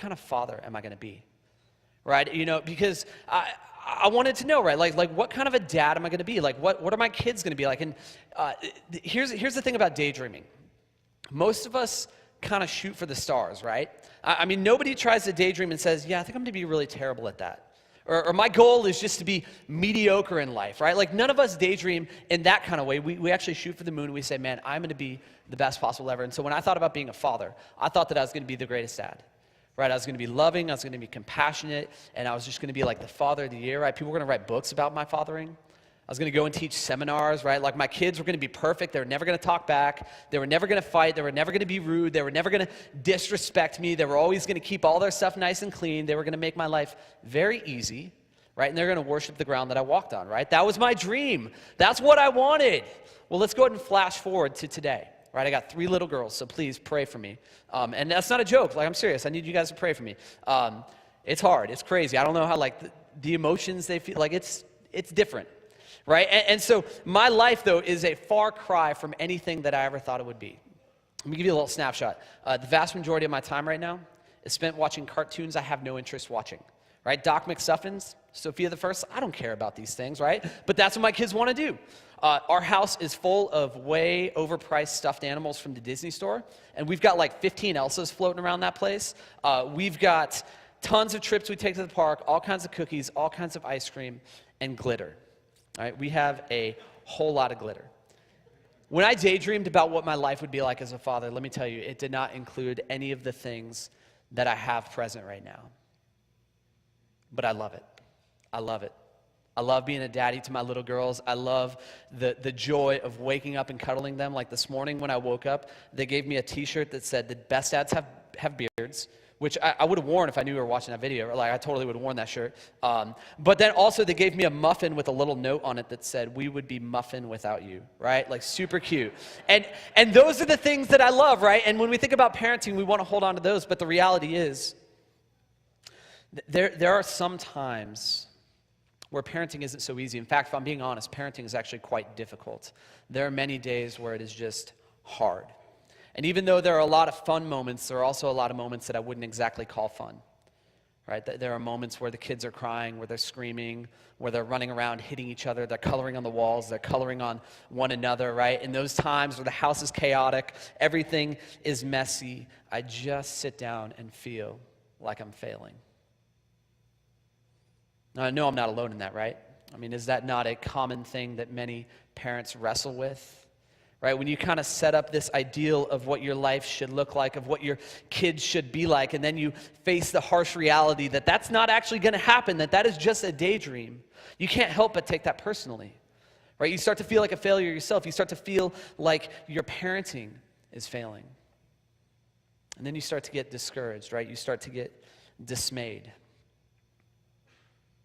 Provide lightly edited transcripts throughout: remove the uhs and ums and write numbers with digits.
kind of father am I going to be? Right? Because I wanted to know, right? Like what kind of a dad am I going to be? Like what are my kids going to be like? And here's the thing about daydreaming. Most of us kind of shoot for the stars, right? I mean, nobody tries to daydream and says, yeah, I think I'm going to be really terrible at that. Or my goal is just to be mediocre in life, right? Like none of us daydream in that kind of way. We actually shoot for the moon and we say, man, I'm going to be the best possible ever. And so when I thought about being a father, I thought that I was going to be the greatest dad, right? I was going to be loving, I was going to be compassionate, and I was just going to be like the father of the year, right? People were going to write books about my fathering. I was going to go and teach seminars, right? Like my kids were going to be perfect. They were never going to talk back. They were never going to fight. They were never going to be rude. They were never going to disrespect me. They were always going to keep all their stuff nice and clean. They were going to make my life very easy, right? And they're going to worship the ground that I walked on, right? That was my dream. That's what I wanted. Well, let's go ahead and flash forward to today, right? I got 3 little girls, so please pray for me. And that's not a joke. Like, I'm serious. I need you guys to pray for me. It's hard. It's crazy. I don't know how, like, the emotions they feel. Like, it's different. Right? And so my life, though, is a far cry from anything that I ever thought it would be. Let me give you a little snapshot. The vast majority of my time right now is spent watching cartoons I have no interest watching. Right? Doc McStuffins, Sophia the First, I don't care about these things, right? But that's what my kids want to do. Our house is full of way overpriced stuffed animals from the Disney store, and we've got like 15 Elsas floating around that place. We've got tons of trips we take to the park, all kinds of cookies, all kinds of ice cream, and glitter. All right, we have a whole lot of glitter. When I daydreamed about what my life would be like as a father, let me tell you, it did not include any of the things that I have present right now. But I love it. I love it. I love being a daddy to my little girls. I love the joy of waking up and cuddling them. Like this morning when I woke up, they gave me a t-shirt that said, the best dads have beards, which I would have worn if I knew you were watching that video. Like, I totally would have worn that shirt. But then also they gave me a muffin with a little note on it that said, we would be muffin without you, right? Like, super cute. And those are the things that I love, right? And when we think about parenting, we want to hold on to those. But the reality is, there are some times where parenting isn't so easy. In fact, if I'm being honest, parenting is actually quite difficult. There are many days where it is just hard. And even though there are a lot of fun moments, there are also a lot of moments that I wouldn't exactly call fun, right? There are moments where the kids are crying, where they're screaming, where they're running around hitting each other, they're coloring on the walls, they're coloring on one another, right? In those times where the house is chaotic, everything is messy, I just sit down and feel like I'm failing. Now, I know I'm not alone in that, right? I mean, is that not a common thing that many parents wrestle with? Right, when you kind of set up this ideal of what your life should look like, of what your kids should be like, and then you face the harsh reality that that's not actually going to happen, that is just a daydream, you can't help but take that personally. Right? You start to feel like a failure yourself. You start to feel like your parenting is failing. And then you start to get discouraged, right? You start to get dismayed.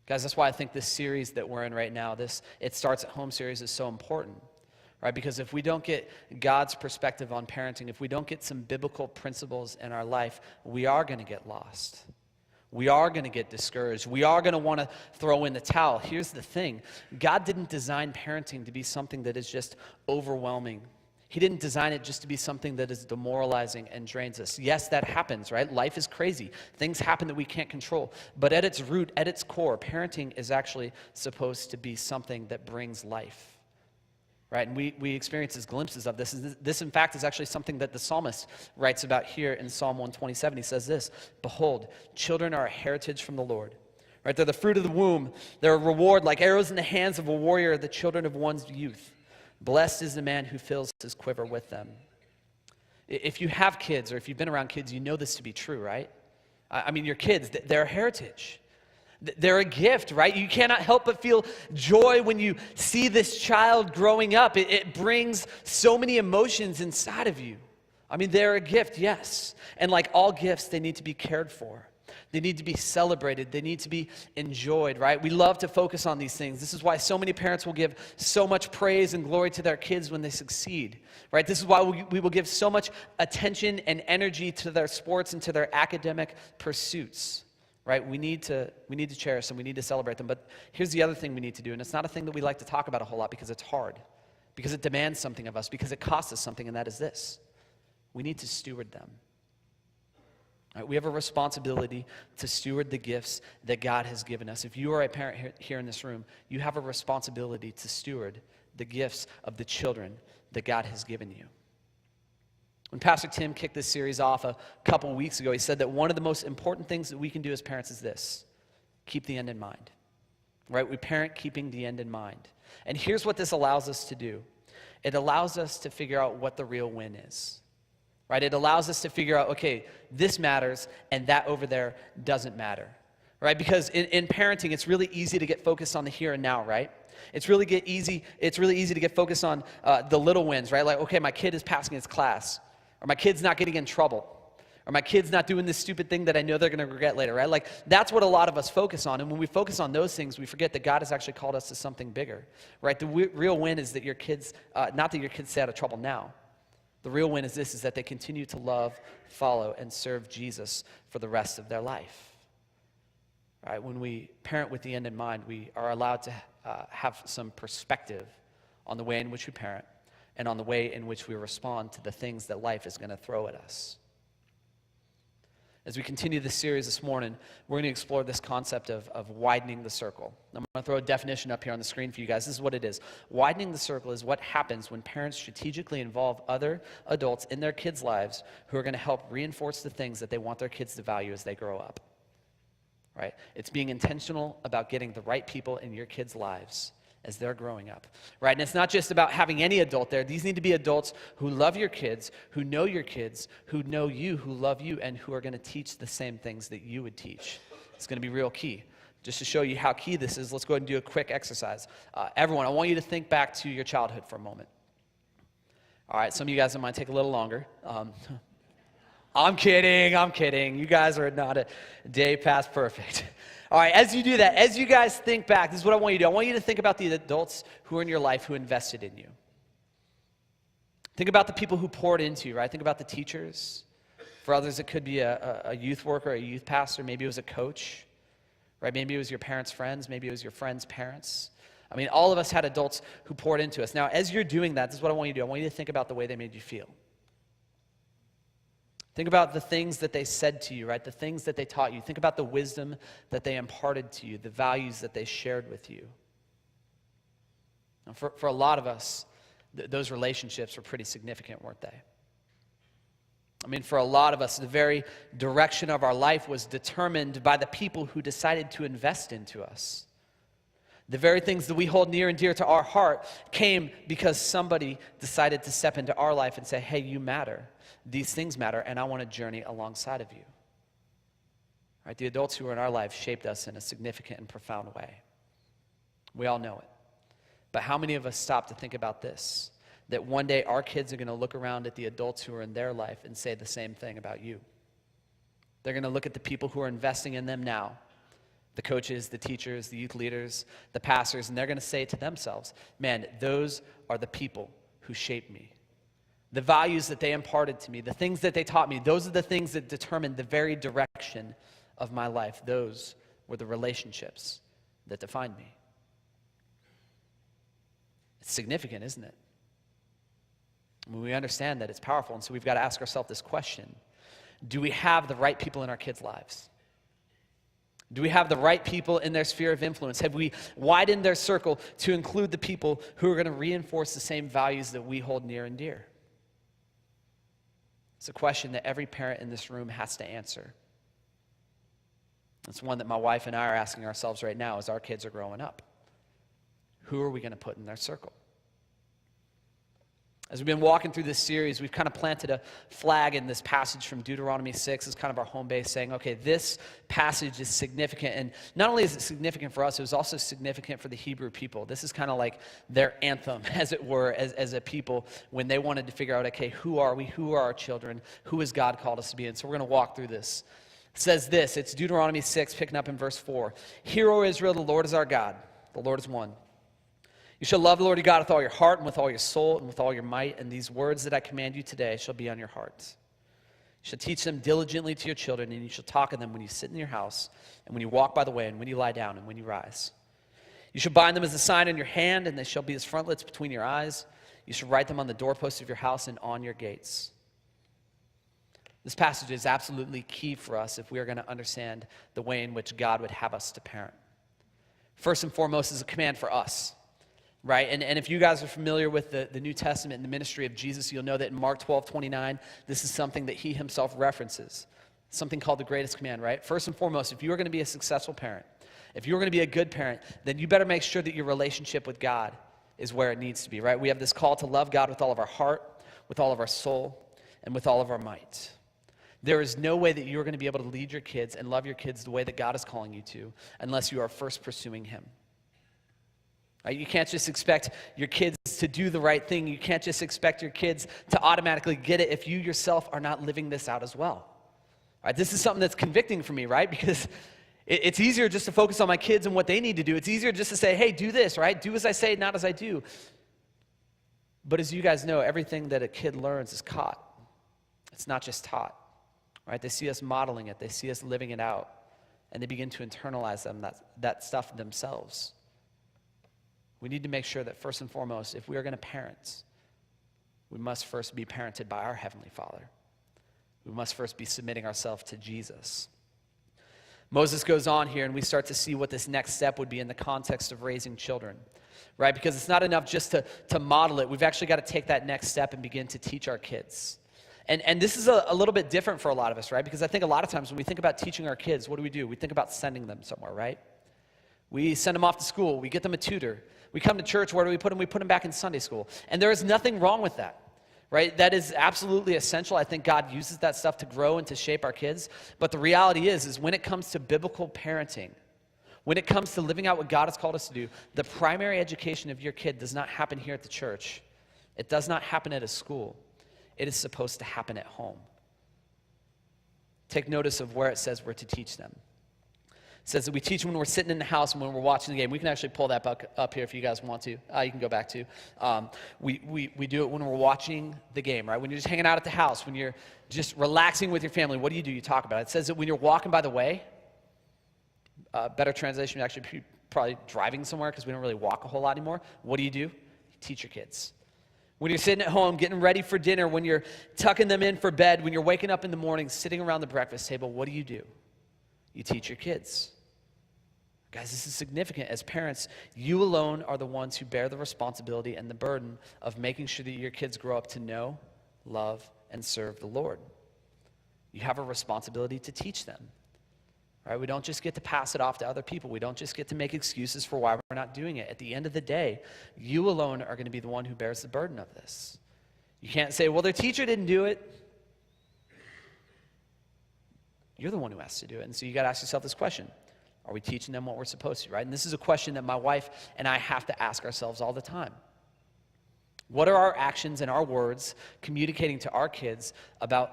Guys, that's why I think this series that we're in right now, this It Starts at Home series, is so important. Right? Because if we don't get God's perspective on parenting, if we don't get some biblical principles in our life, we are going to get lost. We are going to get discouraged. We are going to want to throw in the towel. Here's the thing. God didn't design parenting to be something that is just overwhelming. He didn't design it just to be something that is demoralizing and drains us. Yes, that happens, right? Life is crazy. Things happen that we can't control. But at its root, at its core, parenting is actually supposed to be something that brings life. Right, and we experience these glimpses of this. This, in fact, is actually something that the psalmist writes about here in Psalm 127. He says this, behold, children are a heritage from the Lord. Right, they're the fruit of the womb. They're a reward like arrows in the hands of a warrior, the children of one's youth. Blessed is the man who fills his quiver with them. If you have kids, or if you've been around kids, you know this to be true, right? I mean, your kids, they're a heritage. They're a gift, right? You cannot help but feel joy when you see this child growing up. It brings so many emotions inside of you. I mean, they're a gift, yes. And like all gifts, they need to be cared for. They need to be celebrated. They need to be enjoyed, right? We love to focus on these things. This is why so many parents will give so much praise and glory to their kids when they succeed, right? This is why we will give so much attention and energy to their sports and to their academic pursuits. Right? We need to cherish them. We need to celebrate them. But here's the other thing we need to do, and it's not a thing that we like to talk about a whole lot because it's hard, because it demands something of us, because it costs us something, and that is this. We need to steward them. Right? We have a responsibility to steward the gifts that God has given us. If you are a parent here in this room, you have a responsibility to steward the gifts of the children that God has given you. When Pastor Tim kicked this series off a couple weeks ago, he said that one of the most important things that we can do as parents is this: keep the end in mind. Right? We parent keeping the end in mind. And here's what this allows us to do. It allows us to figure out what the real win is. Right? It allows us to figure out, okay, this matters and that over there doesn't matter. Right? Because in parenting, it's really easy to get focused on the here and now, right? It's really easy to get focused on the little wins, right? Like, okay, my kid is passing his class, or my kid's not getting in trouble, or my kid's not doing this stupid thing that I know they're going to regret later, right? Like, that's what a lot of us focus on. And when we focus on those things, we forget that God has actually called us to something bigger, right? The real win is that your kids, not that your kids stay out of trouble now. The real win is this, is that they continue to love, follow, and serve Jesus for the rest of their life. Right? When we parent with the end in mind, we are allowed to have some perspective on the way in which we parent and on the way in which we respond to the things that life is going to throw at us. As we continue this series this morning, we're going to explore this concept of widening the circle. I'm going to throw a definition up here on the screen for you guys. This is what it is. Widening the circle is what happens when parents strategically involve other adults in their kids' lives who are going to help reinforce the things that they want their kids to value as they grow up. Right? It's being intentional about getting the right people in your kids' lives as they're growing up. Right? And it's not just about having any adult there. These need to be adults who love your kids, who know your kids, who know you, who love you, and who are going to teach the same things that you would teach. It's going to be real key. Just to show you how key this is, let's go ahead and do a quick exercise. Everyone, I want you to think back to your childhood for a moment. All right, some of you guys, it might take a little longer. I'm kidding. You guys are not a day past perfect. All right, as you do that, as you guys think back, this is what I want you to do. I want you to think about the adults who are in your life who invested in you. Think about the people who poured into you, right? Think about the teachers. For others, it could be a youth worker, a youth pastor. Maybe it was a coach, right? Maybe it was your parents' friends. Maybe it was your friends' parents. I mean, all of us had adults who poured into us. Now, as you're doing that, this is what I want you to do. I want you to think about the way they made you feel. Think about the things that they said to you, right? The things that they taught you. Think about the wisdom that they imparted to you, the values that they shared with you. Now, for a lot of us, those relationships were pretty significant, weren't they? I mean, for a lot of us, the very direction of our life was determined by the people who decided to invest into us. The very things that we hold near and dear to our heart came because somebody decided to step into our life and say, hey, you matter. These things matter, and I want to journey alongside of you. Right? The adults who were in our lives shaped us in a significant and profound way. We all know it. But how many of us stop to think about this? That one day our kids are going to look around at the adults who are in their life and say the same thing about you. They're going to look at the people who are investing in them now, the coaches, the teachers, the youth leaders, the pastors, and they're going to say to themselves, man, those are the people who shaped me. The values that they imparted to me, the things that they taught me, those are the things that determined the very direction of my life. Those were the relationships that defined me. It's significant, isn't it? When we understand that, it's powerful, and so we've got to ask ourselves this question. Do we have the right people in our kids' lives? Do we have the right people in their sphere of influence? Have we widened their circle to include the people who are going to reinforce the same values that we hold near and dear? It's a question that every parent in this room has to answer. It's one that my wife and I are asking ourselves right now as our kids are growing up. Who are we going to put in their circle? As we've been walking through this series, we've kind of planted a flag in this passage from Deuteronomy 6 as kind of our home base, saying, okay, this passage is significant. And not only is it significant for us, it was also significant for the Hebrew people. This is kind of like their anthem, as it were, as a people when they wanted to figure out, okay, who are we? Who are our children? Who has God called us to be? And so we're going to walk through this. It says this, it's Deuteronomy 6, picking up in verse 4. Hear, O Israel, the Lord is our God. The Lord is one. You shall love the Lord your God with all your heart and with all your soul and with all your might, and these words that I command you today shall be on your heart. You shall teach them diligently to your children, and you shall talk of them when you sit in your house, and when you walk by the way, and when you lie down, and when you rise. You shall bind them as a sign on your hand, and they shall be as frontlets between your eyes. You shall write them on the doorposts of your house and on your gates. This passage is absolutely key for us if we are going to understand the way in which God would have us to parent. First and foremost is a command for us, right? And if you guys are familiar with the New Testament and the ministry of Jesus, you'll know that in Mark 12:29, this is something that he himself references, something called the greatest command, right? First and foremost, if you are going to be a successful parent, if you're going to be a good parent, then you better make sure that your relationship with God is where it needs to be, right? We have this call to love God with all of our heart, with all of our soul, and with all of our might. There is no way that you're going to be able to lead your kids and love your kids the way that God is calling you to unless you are first pursuing him. Right? You can't just expect your kids to do the right thing. You can't just expect your kids to automatically get it if you yourself are not living this out as well. Right? This is something that's convicting for me, right? Because it's easier just to focus on my kids and what they need to do. It's easier just to say, hey, do this, right? Do as I say, not as I do. But as you guys know, everything that a kid learns is caught. It's not just taught. Right? They see us modeling it. They see us living it out. And they begin to internalize that stuff themselves. We need to make sure that first and foremost, if we are going to parent, we must first be parented by our Heavenly Father. We must first be submitting ourselves to Jesus. Moses goes on here, and we start to see what this next step would be in the context of raising children. Right? Because it's not enough just to model it. We've actually got to take that next step and begin to teach our kids. And this is a little bit different for a lot of us, right? Because I think a lot of times when we think about teaching our kids, what do? We think about sending them somewhere, right? We send them off to school. We get them a tutor. We come to church. Where do we put them? We put them back in Sunday school. And there is nothing wrong with that, right? That is absolutely essential. I think God uses that stuff to grow and to shape our kids. But the reality is when it comes to biblical parenting, when it comes to living out what God has called us to do, the primary education of your kid does not happen here at the church. It does not happen at a school. It is supposed to happen at home. Take notice of where it says we're to teach them. It says that we teach them when we're sitting in the house and when we're watching the game. We can actually pull that back up here if you guys want to. You can go back to. We do it when we're watching the game, right? When you're just hanging out at the house, when you're just relaxing with your family, what do? You talk about it. It says that when you're walking by the way, better translation would actually be probably driving somewhere because we don't really walk a whole lot anymore. What do? You teach your kids. When you're sitting at home, getting ready for dinner, when you're tucking them in for bed, when you're waking up in the morning, sitting around the breakfast table, what do? You teach your kids. Guys, this is significant. As parents, you alone are the ones who bear the responsibility and the burden of making sure that your kids grow up to know, love, and serve the Lord. You have a responsibility to teach them. Right? We don't just get to pass it off to other people. We don't just get to make excuses for why we're not doing it. At the end of the day, you alone are going to be the one who bears the burden of this. You can't say, well, their teacher didn't do it. You're the one who has to do it. And so you got to ask yourself this question. Are we teaching them what we're supposed to, right? And this is a question that my wife and I have to ask ourselves all the time. What are our actions and our words communicating to our kids about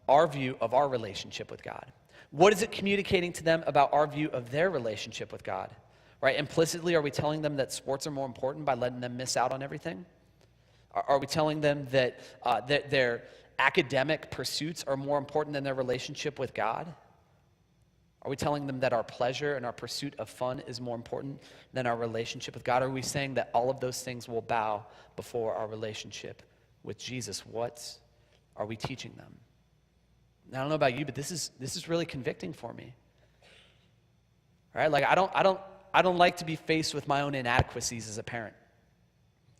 our view of our relationship with God? What is it communicating to them about our view of their relationship with God? Right? Implicitly, are we telling them that sports are more important by letting them miss out on everything? Are we telling them that their academic pursuits are more important than their relationship with God? Are we telling them that our pleasure and our pursuit of fun is more important than our relationship with God? Are we saying that all of those things will bow before our relationship with Jesus? What are we teaching them? Now, I don't know about you, but this is really convicting for me. Right? Like I don't like to be faced with my own inadequacies as a parent.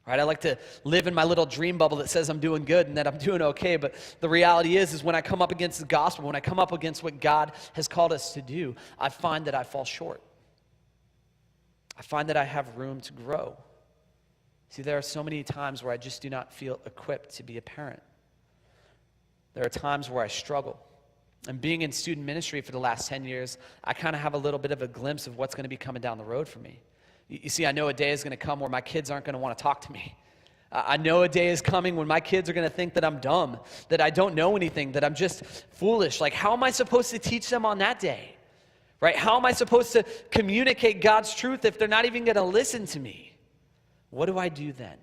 Right? I like to live in my little dream bubble that says I'm doing good and that I'm doing okay, but the reality is when I come up against the gospel, when I come up against what God has called us to do, I find that I fall short. I find that I have room to grow. See, there are so many times where I just do not feel equipped to be a parent. There are times where I struggle. And being in student ministry for the last 10 years, I kind of have a little bit of a glimpse of what's going to be coming down the road for me. You see, I know a day is going to come where my kids aren't going to want to talk to me. I know a day is coming when my kids are going to think that I'm dumb, that I don't know anything, that I'm just foolish. Like, how am I supposed to teach them on that day? Right? How am I supposed to communicate God's truth if they're not even going to listen to me? What do I do then?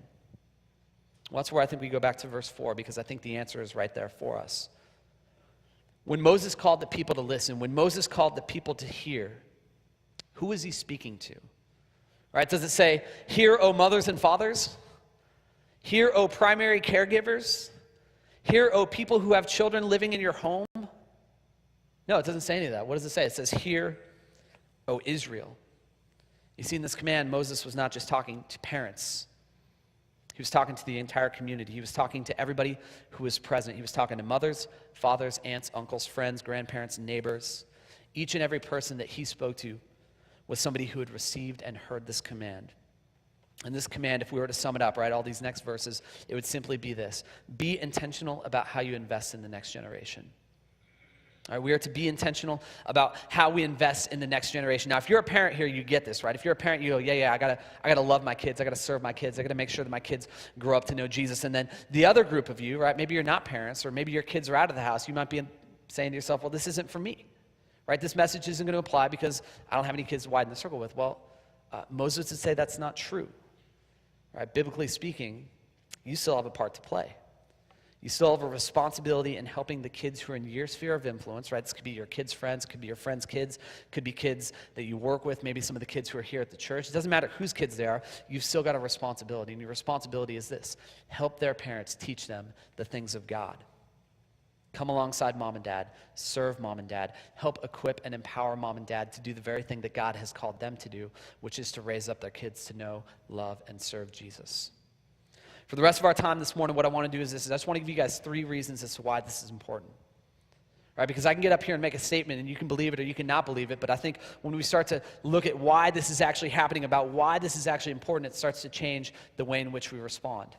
Well, that's where I think we go back to verse 4, because I think the answer is right there for us. When Moses called the people to listen, when Moses called the people to hear, who is he speaking to? Right? Does it say, "Hear, O mothers and fathers? Hear, O primary caregivers? Hear, O people who have children living in your home. No, it doesn't say any of that. What does it say? It says, hear, O Israel. You see, in this command, Moses was not just talking to parents. He was talking to the entire community. He was talking to everybody who was present. He was talking to mothers, fathers, aunts, uncles, friends, grandparents, and neighbors. Each and every person that he spoke to was somebody who had received and heard this command. And this command, if we were to sum it up, right, all these next verses, it would simply be this: be intentional about how you invest in the next generation. All right, we are to be intentional about how we invest in the next generation. Now, if you're a parent here, you get this, right? If you're a parent, you go, yeah, I gotta love my kids. I gotta serve my kids. I gotta make sure that my kids grow up to know Jesus. And then the other group of you, right? Maybe you're not parents, or maybe your kids are out of the house. You might be saying to yourself, well, this isn't for me, right? This message isn't going to apply because I don't have any kids to widen the circle with. Well, Moses would say that's not true, right? Biblically speaking, you still have a part to play. You still have a responsibility in helping the kids who are in your sphere of influence, right? This could be your kids' friends, could be your friends' kids, could be kids that you work with, maybe some of the kids who are here at the church. It doesn't matter whose kids they are, you've still got a responsibility, and your responsibility is this: help their parents teach them the things of God. Come alongside mom and dad, serve mom and dad, help equip and empower mom and dad to do the very thing that God has called them to do, which is to raise up their kids to know, love, and serve Jesus. For the rest of our time this morning, what I want to do is this: I just want to give you guys 3 reasons as to why this is important. Right? Because I can get up here and make a statement, and you can believe it or you can not believe it, but I think when we start to look at why this is actually happening, about why this is actually important, it starts to change the way in which we respond.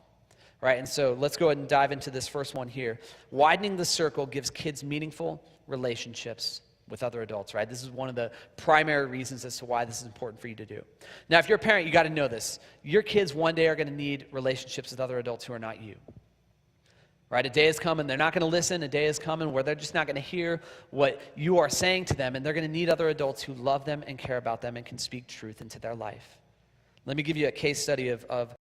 Right? And so let's go ahead and dive into this first one here. Widening the circle gives kids meaningful relationships with other adults, right? This is one of the primary reasons as to why this is important for you to do. Now, if you're a parent, you got to know this. Your kids one day are going to need relationships with other adults who are not you. Right? A day is coming, they're not going to listen. A day is coming where they're just not going to hear what you are saying to them, and they're going to need other adults who love them and care about them and can speak truth into their life. Let me give you a case study of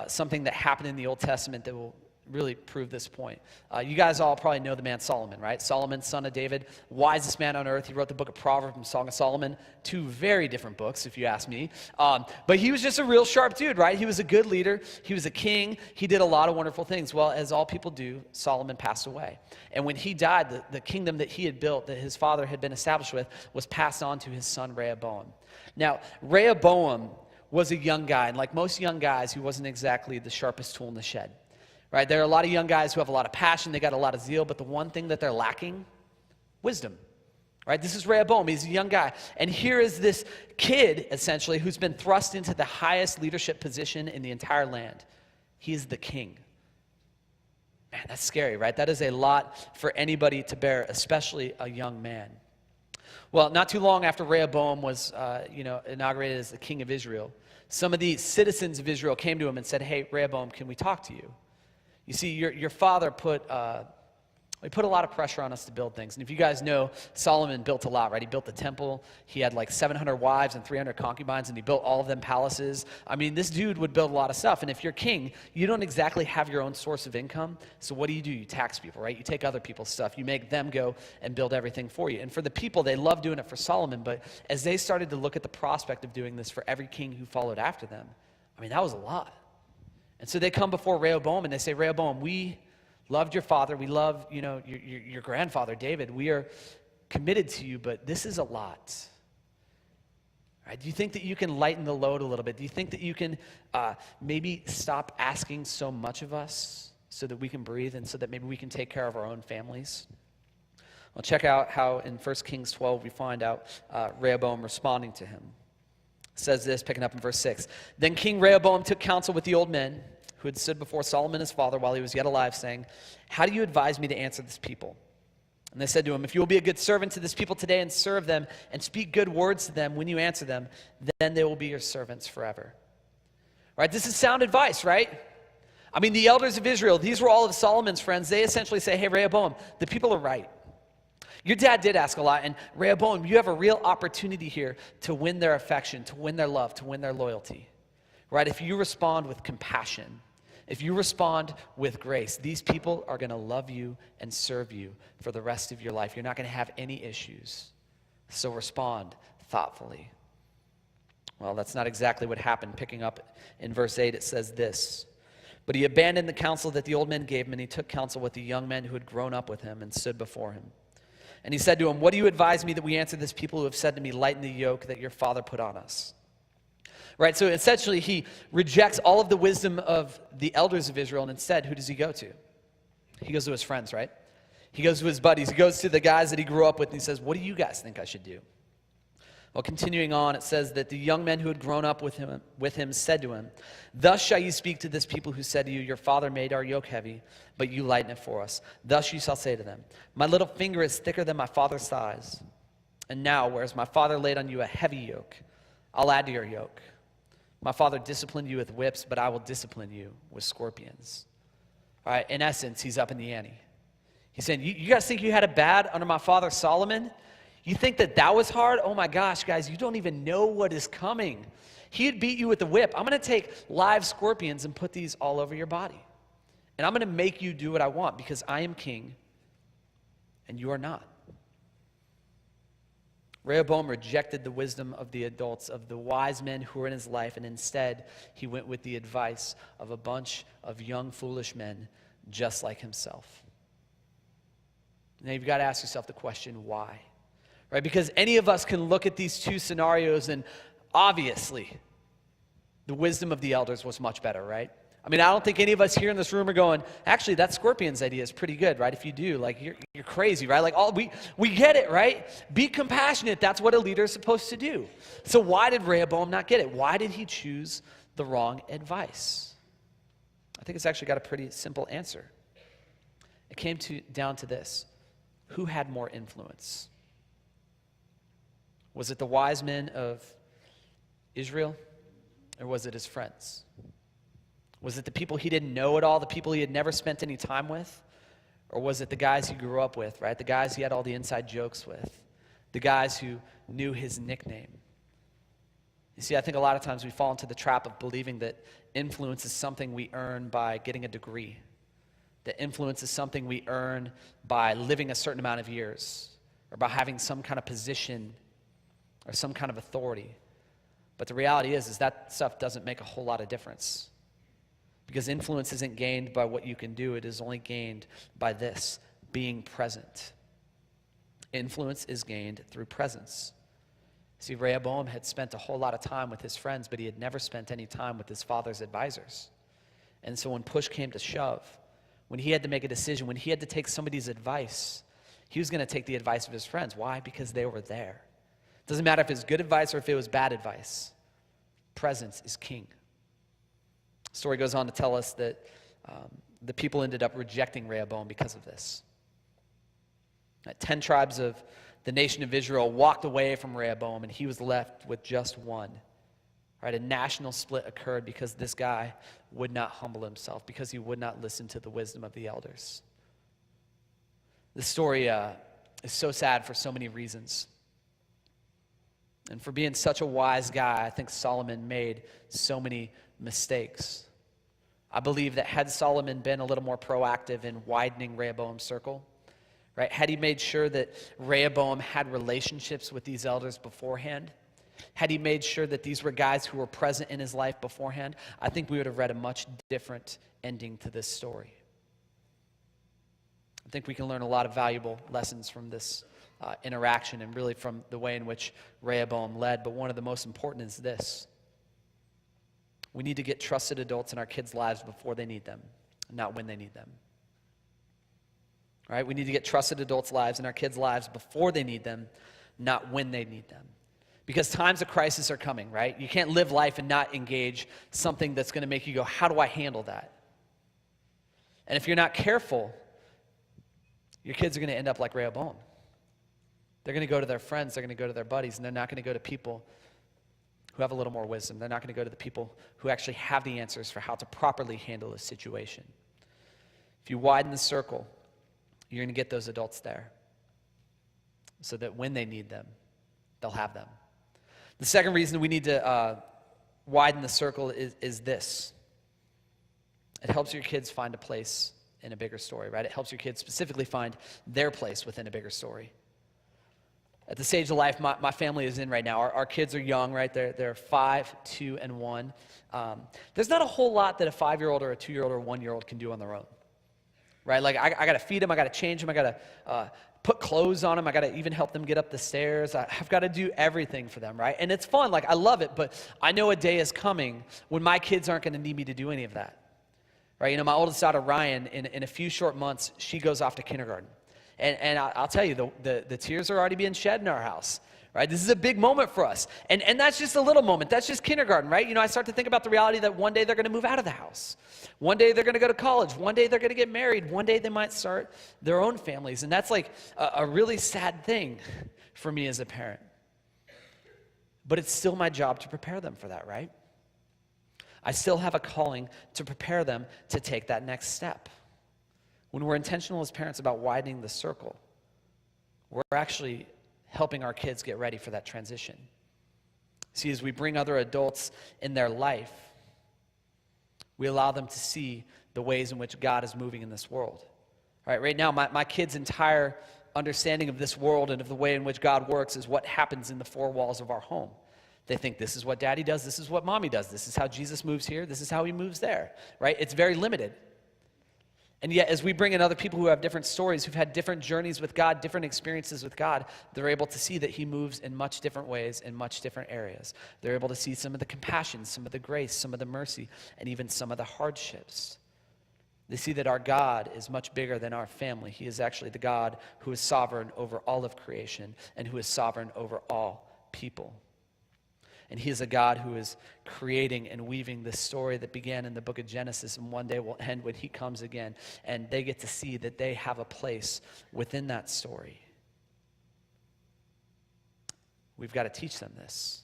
something that happened in the Old Testament that will really prove this point. You guys all probably know the man Solomon, right? Solomon, son of David, wisest man on earth. He wrote the book of Proverbs and Song of Solomon, 2 very different books, if you ask me. But he was just a real sharp dude, right? He was a good leader. He was a king. He did a lot of wonderful things. Well, as all people do, Solomon passed away. And when he died, the kingdom that he had built, that his father had been established with, was passed on to his son Rehoboam. Now, Rehoboam was a young guy, and like most young guys, he wasn't exactly the sharpest tool in the shed. Right? There are a lot of young guys who have a lot of passion, they got a lot of zeal, but the one thing that they're lacking, wisdom. Right? This is Rehoboam. He's a young guy. And here is this kid, essentially, who's been thrust into the highest leadership position in the entire land. He is the king. Man, that's scary, right? That is a lot for anybody to bear, especially a young man. Well, not too long after Rehoboam was inaugurated as the king of Israel, some of the citizens of Israel came to him and said, hey, Rehoboam, can we talk to you? You see, your father put a lot of pressure on us to build things. And if you guys know, Solomon built a lot, right? He built the temple. He had like 700 wives and 300 concubines, and he built all of them palaces. I mean, this dude would build a lot of stuff. And if you're king, you don't exactly have your own source of income. So what do? You tax people, right? You take other people's stuff. You make them go and build everything for you. And for the people, they loved doing it for Solomon. But as they started to look at the prospect of doing this for every king who followed after them, I mean, that was a lot. And so they come before Rehoboam and they say, Rehoboam, we loved your father. We love, your grandfather, David. We are committed to you, but this is a lot. Right? Do you think that you can lighten the load a little bit? Do you think that you can maybe stop asking so much of us so that we can breathe and so that maybe we can take care of our own families? Well, check out how in 1 Kings 12 we find out Rehoboam responding to him. It says this, picking up in verse 6. Then King Rehoboam took counsel with the old men who had stood before Solomon his father while he was yet alive, saying, how do you advise me to answer this people? And they said to him, if you will be a good servant to this people today and serve them and speak good words to them when you answer them, then they will be your servants forever. Right? This is sound advice, right? I mean, the elders of Israel, these were all of Solomon's friends. They essentially say, hey, Rehoboam, the people are right. Your dad did ask a lot, and Rehoboam, you have a real opportunity here to win their affection, to win their love, to win their loyalty. Right? If you respond with compassion, if you respond with grace, these people are going to love you and serve you for the rest of your life. You're not going to have any issues. So respond thoughtfully. Well, that's not exactly what happened. Picking up in verse 8, it says this. But he abandoned the counsel that the old men gave him, and he took counsel with the young men who had grown up with him and stood before him. And he said to him, "What do you advise me that we answer this people who have said to me, 'Lighten the yoke that your father put on us'?" Right, so essentially he rejects all of the wisdom of the elders of Israel, and instead, who does he go to? He goes to his friends, right? He goes to his buddies. He goes to the guys that he grew up with, and he says, "What do you guys think I should do?" Well, continuing on, it says that the young men who had grown up with him said to him, "Thus shall you speak to this people who said to you, 'Your father made our yoke heavy, but you lighten it for us.' Thus you shall say to them, 'My little finger is thicker than my father's thighs. And now, whereas my father laid on you a heavy yoke, I'll add to your yoke. My father disciplined you with whips, but I will discipline you with scorpions." All right, in essence, he's up in the ante. He's saying, you guys think you had it bad under my father Solomon? You think that was hard? Oh my gosh, guys, you don't even know what is coming. He'd beat you with the whip. I'm going to take live scorpions and put these all over your body. And I'm going to make you do what I want because I am king and you are not. Rehoboam rejected the wisdom of the adults, of the wise men who were in his life, and instead he went with the advice of a bunch of young, foolish men just like himself. Now you've got to ask yourself the question, why? Right? Because any of us can look at these two scenarios and obviously the wisdom of the elders was much better, right? I mean, I don't think any of us here in this room are going, actually, that scorpion's idea is pretty good, right? If you do, like, you're crazy, right? Like, we get it, right? Be compassionate. That's what a leader is supposed to do. So why did Rehoboam not get it? Why did he choose the wrong advice? I think it's actually got a pretty simple answer. It came down to this. Who had more influence? Was it the wise men of Israel, or was it his friends? Was it the people he didn't know at all, the people he had never spent any time with? Or was it the guys he grew up with, right? The guys he had all the inside jokes with. The guys who knew his nickname. You see, I think a lot of times we fall into the trap of believing that influence is something we earn by getting a degree. That influence is something we earn by living a certain amount of years. Or by having some kind of position or some kind of authority. But the reality is that stuff doesn't make a whole lot of difference. Because influence isn't gained by what you can do. It is only gained by this, being present. Influence is gained through presence. See, Rehoboam had spent a whole lot of time with his friends, but he had never spent any time with his father's advisors. And so when push came to shove, when he had to make a decision, when he had to take somebody's advice, he was going to take the advice of his friends. Why? Because they were there. It doesn't matter if it's good advice or if it was bad advice. Presence is king. The story goes on to tell us that the people ended up rejecting Rehoboam because of this. 10 tribes of the nation of Israel walked away from Rehoboam, and he was left with just one. Right? A national split occurred because this guy would not humble himself, because he would not listen to the wisdom of the elders. This story is so sad for so many reasons. And for being such a wise guy, I think Solomon made so many mistakes. I believe that had Solomon been a little more proactive in widening Rehoboam's circle, right? Had he made sure that Rehoboam had relationships with these elders beforehand, had he made sure that these were guys who were present in his life beforehand, I think we would have read a much different ending to this story. I think we can learn a lot of valuable lessons from this interaction and really from the way in which Rehoboam led. But one of the most important is this. We need to get trusted adults in our kids' lives before they need them, not when they need them. All right? We need to get trusted adults' lives in our kids' lives before they need them, not when they need them. Because times of crisis are coming, right? You can't live life and not engage something that's going to make you go, how do I handle that? And if you're not careful, your kids are going to end up like Rehoboam. They're going to go to their friends, they're going to go to their buddies, and they're not going to go to people who have a little more wisdom. They're not going to go to the people who actually have the answers for how to properly handle a situation. If you widen the circle, you're going to get those adults there so that when they need them, they'll have them. The second reason we need to widen the circle is this. It helps your kids find a place in a bigger story, right? It helps your kids specifically find their place within a bigger story. At the stage of life my family is in right now, our kids are young, right? They're 5, 2, and 1. There's not a whole lot that a 5-year-old or a 2-year-old or a 1-year-old can do on their own, right? Like I got to feed them, I got to change them, I got to put clothes on them, I got to even help them get up the stairs. I've got to do everything for them, right? And it's fun, like I love it, but I know a day is coming when my kids aren't going to need me to do any of that, right? You know, my oldest daughter, Ryan, in a few short months, she goes off to kindergarten. And I'll tell you, the tears are already being shed in our house, right? This is a big moment for us. And that's just a little moment. That's just kindergarten, right? You know, I start to think about the reality that one day they're going to move out of the house. One day they're going to go to college. One day they're going to get married. One day they might start their own families. And that's like a really sad thing for me as a parent. But it's still my job to prepare them for that, right? I still have a calling to prepare them to take that next step. When we're intentional as parents about widening the circle, we're actually helping our kids get ready for that transition. See, as we bring other adults in their life, we allow them to see the ways in which God is moving in this world. Right now, my kids' entire understanding of this world and of the way in which God works is what happens in the four walls of our home. They think this is what daddy does, this is what mommy does, this is how Jesus moves here, this is how he moves there, right? It's very limited. And yet, as we bring in other people who have different stories, who've had different journeys with God, different experiences with God, they're able to see that he moves in much different ways, in much different areas. They're able to see some of the compassion, some of the grace, some of the mercy, and even some of the hardships. They see that our God is much bigger than our family. He is actually the God who is sovereign over all of creation and who is sovereign over all people. And he is a God who is creating and weaving this story that began in the book of Genesis and one day will end when he comes again. And they get to see that they have a place within that story. We've got to teach them this.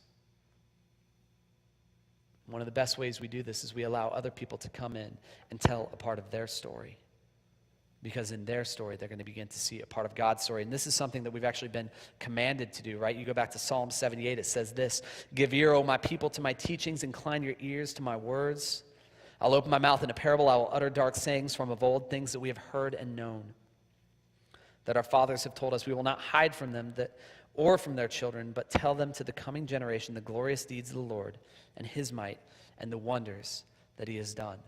One of the best ways we do this is we allow other people to come in and tell a part of their story. Because in their story, they're going to begin to see a part of God's story. And this is something that we've actually been commanded to do, right? You go back to Psalm 78, it says this, "Give ear, O my people, to my teachings, incline your ears to my words. I'll open my mouth in a parable, I will utter dark sayings from of old, things that we have heard and known, that our fathers have told us. We will not hide from them or from their children, but tell them to the coming generation the glorious deeds of the Lord and his might and the wonders that he has done."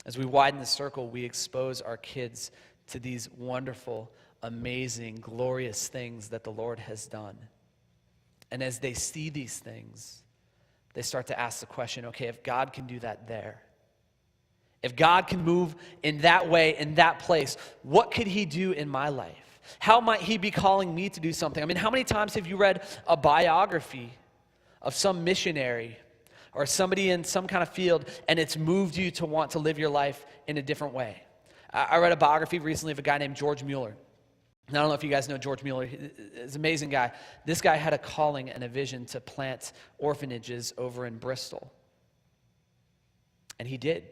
As we widen the circle, we expose our kids to these wonderful, amazing, glorious things that the Lord has done. And as they see these things, they start to ask the question, okay, if God can do that there, if God can move in that way, in that place, what could he do in my life? How might he be calling me to do something? I mean, how many times have you read a biography of some missionary or somebody in some kind of field, and it's moved you to want to live your life in a different way? I read a biography recently of a guy named George Mueller. And I don't know if you guys know George Mueller. He's an amazing guy. This guy had a calling and a vision to plant orphanages over in Bristol. And he did.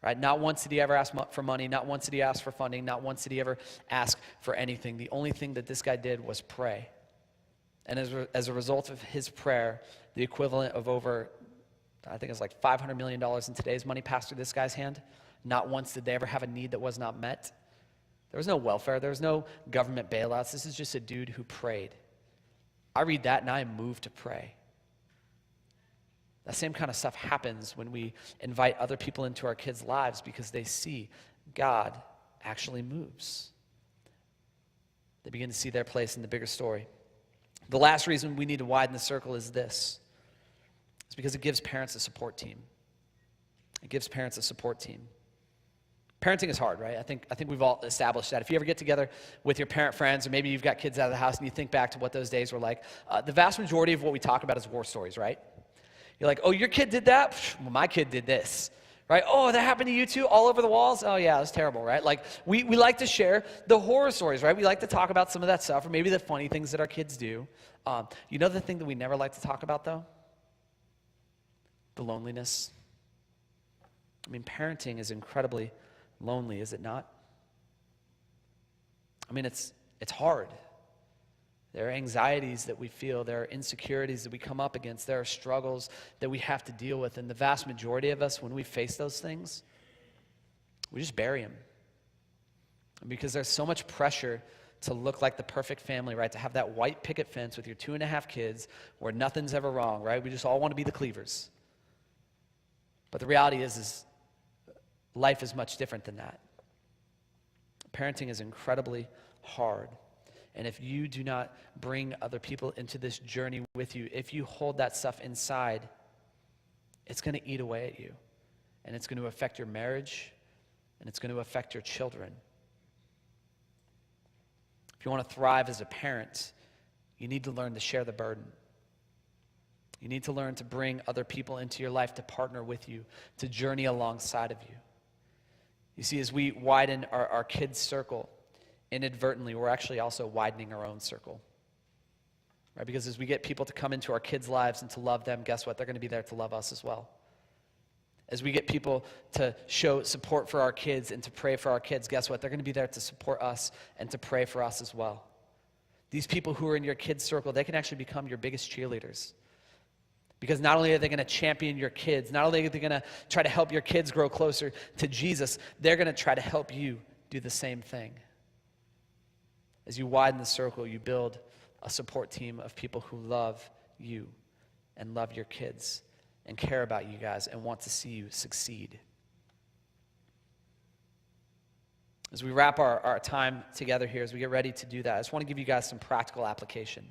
Right? Not once did he ever ask for money. Not once did he ask for funding. Not once did he ever ask for anything. The only thing that this guy did was pray. And as a result of his prayer, the equivalent of over, I think it's like $500 million in today's money passed through this guy's hand. Not once did they ever have a need that was not met. There was no welfare. There was no government bailouts. This is just a dude who prayed. I read that and I am moved to pray. That same kind of stuff happens when we invite other people into our kids' lives because they see God actually moves. They begin to see their place in the bigger story. The last reason we need to widen the circle is this. It's because it gives parents a support team. It gives parents a support team. Parenting is hard, right? I think we've all established that. If you ever get together with your parent friends, or maybe you've got kids out of the house and you think back to what those days were like, the vast majority of what we talk about is war stories, right? You're like, oh, your kid did that? Well, my kid did this, right? Oh, that happened to you too, all over the walls? Oh yeah, it was terrible, right? Like, we like to share the horror stories, right? We like to talk about some of that stuff, or maybe the funny things that our kids do. You know the thing that we never like to talk about, though? The loneliness. I mean, parenting is incredibly lonely, is it not? I mean, it's hard. There are anxieties that we feel. There are insecurities that we come up against. There are struggles that we have to deal with. And the vast majority of us, when we face those things, we just bury them. Because there's so much pressure to look like the perfect family, right? To have that white picket fence with your 2.5 kids where nothing's ever wrong, right? We just all want to be the Cleavers. But the reality is life is much different than that. Parenting is incredibly hard. And if you do not bring other people into this journey with you, if you hold that stuff inside, it's going to eat away at you. And it's going to affect your marriage, and it's going to affect your children. If you want to thrive as a parent, you need to learn to share the burden. You need to learn to bring other people into your life to partner with you, to journey alongside of you. You see, as we widen our kids' circle, inadvertently, we're actually also widening our own circle. Right? Because as we get people to come into our kids' lives and to love them, guess what? They're going to be there to love us as well. As we get people to show support for our kids and to pray for our kids, guess what? They're going to be there to support us and to pray for us as well. These people who are in your kids' circle, they can actually become your biggest cheerleaders. Because not only are they going to champion your kids, not only are they going to try to help your kids grow closer to Jesus, they're going to try to help you do the same thing. As you widen the circle, you build a support team of people who love you and love your kids and care about you guys and want to see you succeed. As we wrap our time together here, as we get ready to do that, I just want to give you guys some practical application.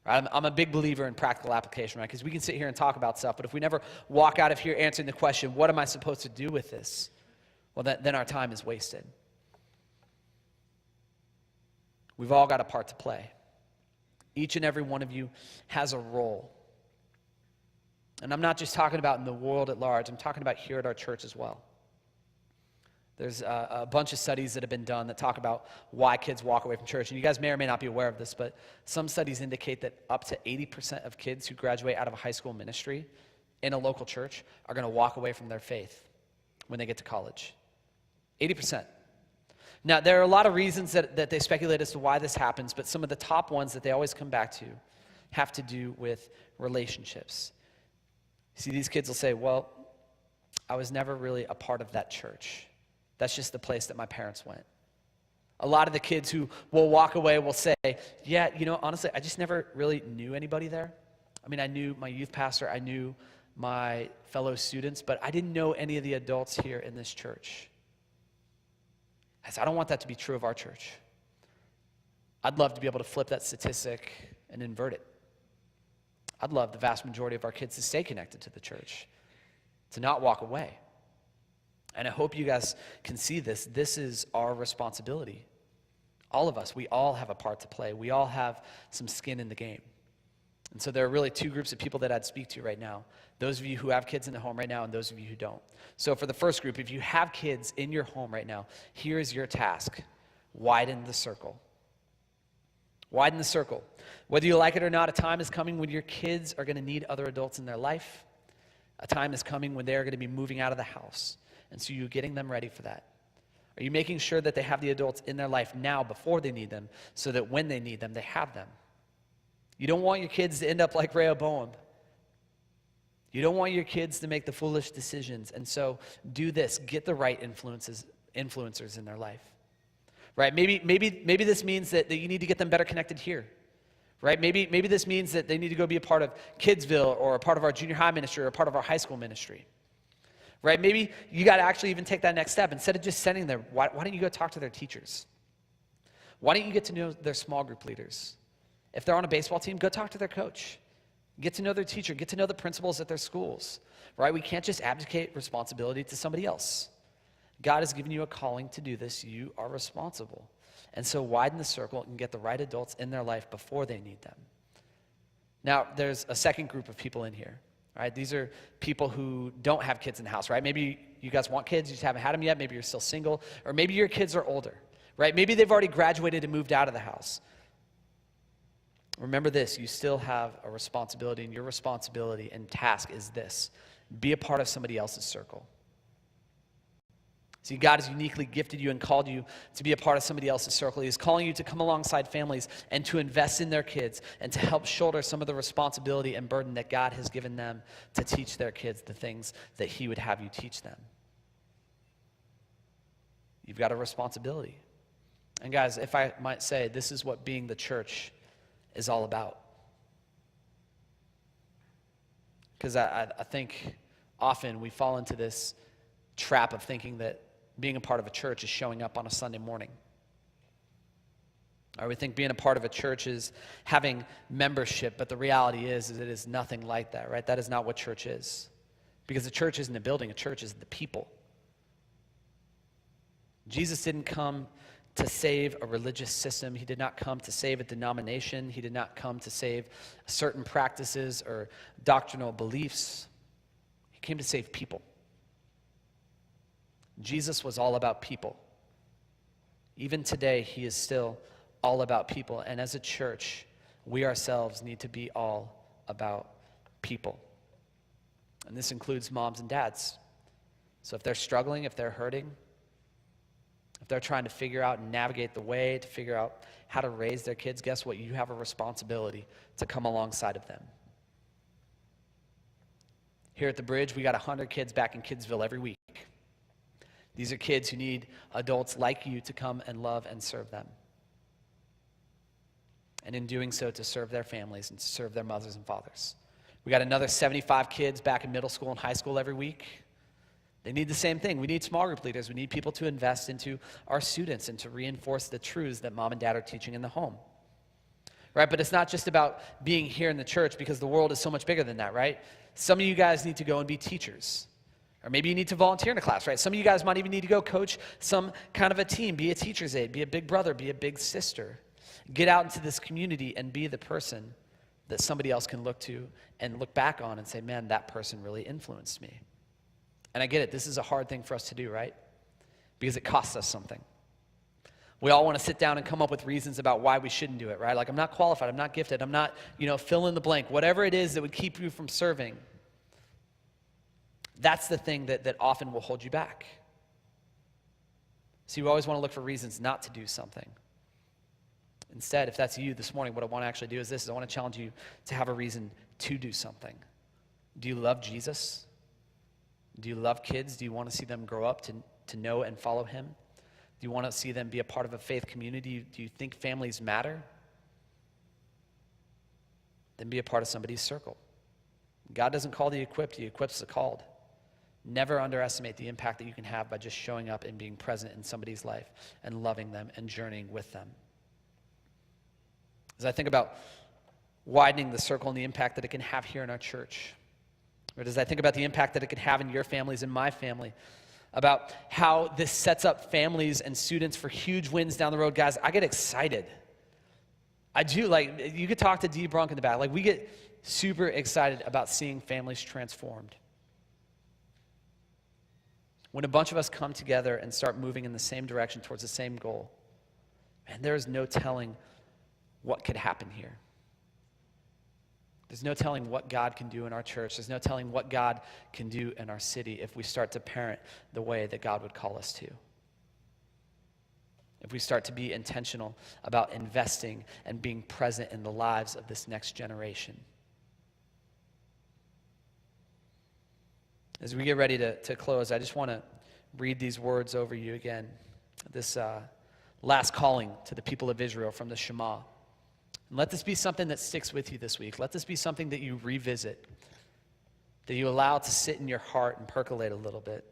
Right? I'm a big believer in practical application, right? Because we can sit here and talk about stuff, but if we never walk out of here answering the question, what am I supposed to do with this? Well, then our time is wasted. We've all got a part to play. Each and every one of you has a role. And I'm not just talking about in the world at large. I'm talking about here at our church as well. There's a bunch of studies that have been done that talk about why kids walk away from church. And you guys may or may not be aware of this, but some studies indicate that up to 80% of kids who graduate out of a high school ministry in a local church are going to walk away from their faith when they get to college. 80%. Now, there are a lot of reasons that they speculate as to why this happens, but some of the top ones that they always come back to have to do with relationships. See, these kids will say, well, I was never really a part of that church. That's just the place that my parents went. A lot of the kids who will walk away will say, yeah, honestly, I just never really knew anybody there. I mean, I knew my youth pastor, I knew my fellow students, but I didn't know any of the adults here in this church. I don't want that to be true of our church. I'd love to be able to flip that statistic and invert it. I'd love the vast majority of our kids to stay connected to the church, to not walk away. And I hope you guys can see this. This is our responsibility. All of us, we all have a part to play. We all have some skin in the game. And so there are really two groups of people that I'd speak to right now. Those of you who have kids in the home right now and those of you who don't. So for the first group, if you have kids in your home right now, here is your task. Widen the circle. Widen the circle. Whether you like it or not, a time is coming when your kids are going to need other adults in their life. A time is coming when they are going to be moving out of the house. And so you're getting them ready for that. Are you making sure that they have the adults in their life now before they need them so that when they need them, they have them? You don't want your kids to end up like Rehoboam. You don't want your kids to make the foolish decisions. And so do this. Get the right influencers in their life. Right? Maybe this means that you need to get them better connected here. Right? Maybe this means that they need to go be a part of Kidsville or a part of our junior high ministry or a part of our high school ministry. Right? Maybe you got to actually even take that next step. Instead of just sending them, why don't you go talk to their teachers? Why don't you get to know their small group leaders? If they're on a baseball team, go talk to their coach. Get to know their teacher. Get to know the principals at their schools. Right? We can't just abdicate responsibility to somebody else. God has given you a calling to do this. You are responsible. And so widen the circle and get the right adults in their life before they need them. Now, there's a second group of people in here. Right? These are people who don't have kids in the house, right? Maybe you guys want kids, you just haven't had them yet. Maybe you're still single, or maybe your kids are older, right? Maybe they've already graduated and moved out of the house. Remember this, you still have a responsibility, and your responsibility and task is this: be a part of somebody else's circle. See, God has uniquely gifted you and called you to be a part of somebody else's circle. He's calling you to come alongside families and to invest in their kids and to help shoulder some of the responsibility and burden that God has given them to teach their kids the things that He would have you teach them. You've got a responsibility. And guys, if I might say, this is what being the church is all about. Because I think often we fall into this trap of thinking that being a part of a church is showing up on a Sunday morning. Or we think being a part of a church is having membership, but the reality is it is nothing like that, right? That is not what church is. Because a church isn't a building, a church is the people. Jesus didn't come to save a religious system. He did not come to save a denomination. He did not come to save certain practices or doctrinal beliefs. He came to save people. Jesus was all about people. Even today, he is still all about people. And as a church, we ourselves need to be all about people. And this includes moms and dads. So if they're struggling, if they're hurting, if they're trying to figure out and navigate the way to figure out how to raise their kids, guess what? You have a responsibility to come alongside of them. Here at the Bridge, we got 100 kids back in Kidsville every week. These are kids who need adults like you to come and love and serve them. And in doing so, to serve their families and to serve their mothers and fathers. We got another 75 kids back in middle school and high school every week. They need the same thing. We need small group leaders. We need people to invest into our students and to reinforce the truths that mom and dad are teaching in the home. Right? But it's not just about being here in the church, because the world is so much bigger than that, right? Some of you guys need to go and be teachers. Or maybe you need to volunteer in a class, right? Some of you guys might even need to go coach some kind of a team, be a teacher's aide, be a big brother, be a big sister. Get out into this community and be the person that somebody else can look to and look back on and say, man, that person really influenced me. And I get it, this is a hard thing for us to do, right? Because it costs us something. We all want to sit down and come up with reasons about why we shouldn't do it, right? Like, I'm not qualified, I'm not gifted, I'm not, fill in the blank. Whatever it is that would keep you from serving, that's the thing that often will hold you back. So you always want to look for reasons not to do something. Instead, if that's you this morning, what I want to actually do is this, is I want to challenge you to have a reason to do something. Do you love Jesus? Do you love kids? Do you want to see them grow up to know and follow him? Do you want to see them be a part of a faith community? Do you think families matter? Then be a part of somebody's circle. God doesn't call the equipped, he equips the called. Never underestimate the impact that you can have by just showing up and being present in somebody's life and loving them and journeying with them. As I think about widening the circle and the impact that it can have here in our church, or as I think about the impact that it could have in your families and my family, about how this sets up families and students for huge wins down the road, guys, I get excited. I do. Like, you could talk to Dee Brunk in the back. Like, we get super excited about seeing families transformed. When a bunch of us come together and start moving in the same direction towards the same goal, man, there is no telling what could happen here. There's no telling what God can do in our church. There's no telling what God can do in our city if we start to parent the way that God would call us to. If we start to be intentional about investing and being present in the lives of this next generation. As we get ready to close, I just want to read these words over you again. This last calling to the people of Israel from the Shema. And let this be something that sticks with you this week. Let this be something that you revisit, that you allow to sit in your heart and percolate a little bit.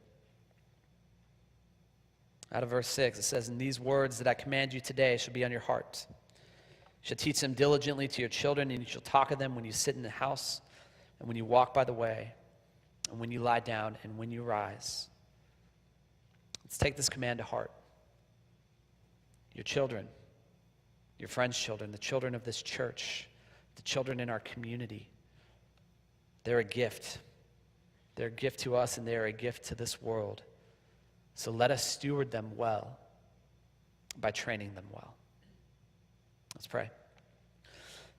Out of verse 6, it says, "And these words that I command you today shall be on your heart. You shall teach them diligently to your children, and you shall talk of them when you sit in the house, and when you walk by the way, and when you lie down, and when you rise." Let's take this command to heart. Your children, your friends' children, the children of this church, the children in our community, they're a gift. They're a gift to us, and they're a gift to this world. So let us steward them well by training them well. Let's pray.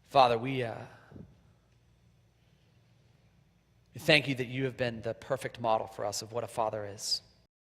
Father, we thank you that you have been the perfect model for us of what a father is.